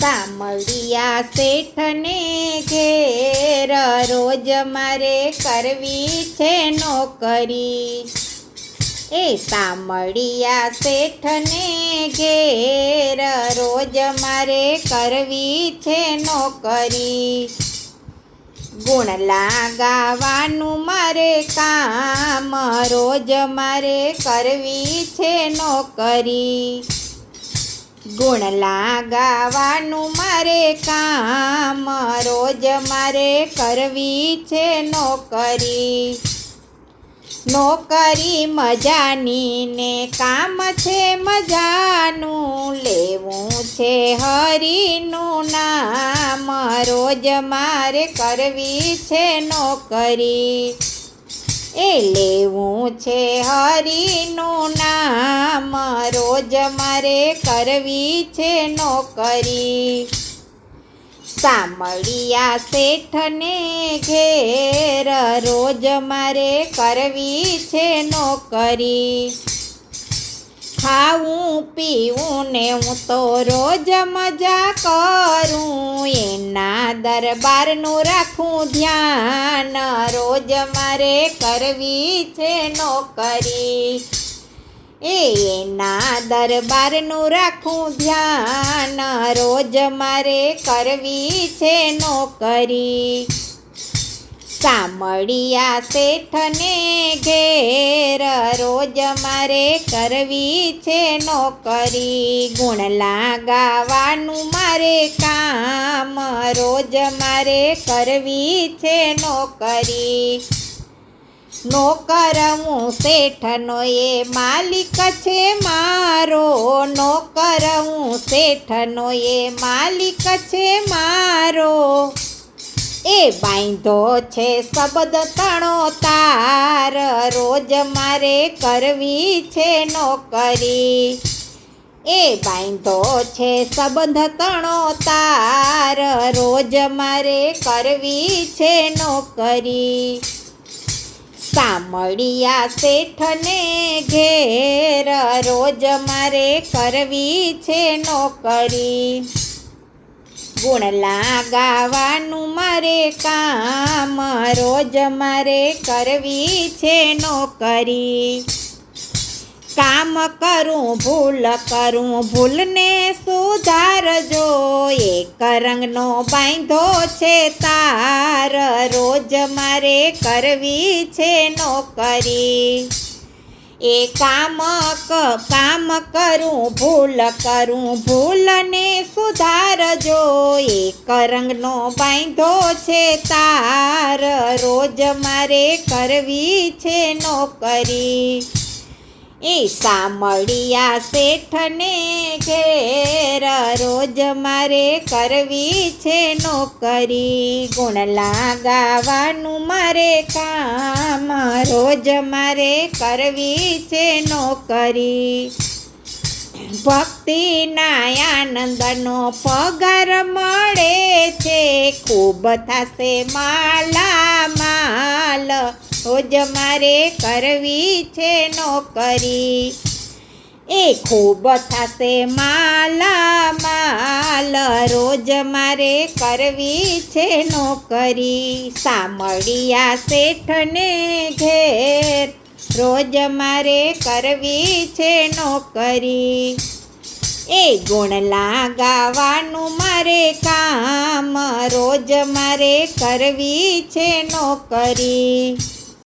સામળિયા શેઠને ઘેર રોજ મારે કરવી છે નોકરી। એ સામળિયા શેઠને ઘેર રોજ મારે કરવી છે નોકરી। ગુણ લાગાવાનું મારે કામ રોજ મારે કરવી છે નોકરી। ગુણ લાગાવાનું મારે કામ રોજ મારે કરવી છે નોકરી। નોકરી મજાની ને કામ છે મજાનું, લેવું છે હરિનું નામ રોજ મારે કરવી છે નોકરી। એ લેવું છે હરિનું નામ રોજ મારે કરવી છે નોકરી। સામળિયા શેઠને ઘેર રોજ મારે કરવી છે નોકરી। ખાવું પીવું ને હું તો રોજ મજા કરું, એના દરબારનું રાખું ધ્યાન રોજ મારે કરવી છે નોકરી। એના દરબારનું રાખું ધ્યાન રોજ મારે કરવી છે નોકરી। સામળિયા શેઠને ઘેર રોજ મારે કરવી છે નોકરી। ગુણ લાગાવાનું મારે કામ રોજ મારે કરવી છે નોકરી। નોકર હું શેઠનો એ માલિક છે મારો, નોકર હું શેઠનો એ માલિક છે મારો। એ બાંધો છે શબ્દ તણો તાર રોજ મારે કરવી છે નોકરી। એ બાંધો છે સંબંધ તણો તાર રોજ મારે કરવી છે નોકરી। સામળિયા શેઠને ઘેર રોજ મારે કરવી છે નોકરી। ગુણ લાગાવાનું મારે કામ રોજ મારે કરવી છે નોકરી। કામ કરું ભૂલને સુધારજો, એક રંગનો બાંધો છે તાર રોજ મારે કરવી છે નોકરી। એ કામ કરું ભૂલને સુધારજો, એક રંગનો બાંધો છે તાર રોજ મારે કરવી છે નોકરી। એ સામળિયા શેઠને ઘેર રોજ મારે કરવી છે નોકરી। ગુણ લાગાવાનું મારે કામ રોજ મારે કરવી છે નોકરી। ભક્તિના આનંદનો પગાર મળે છે, ખૂબ થશે માલામાલ રોજ મારે કરવી છે નોકરી। એ ખૂબ થશે માલામાલ રોજ મારે કરવી છે નોકરી। સામળિયા શેઠને ઘેર રોજ મારે કરવી છે નોકરી। એ ગુણ લાગાવાનું મારે કામ રોજ મારે કરવી છે નોકરી।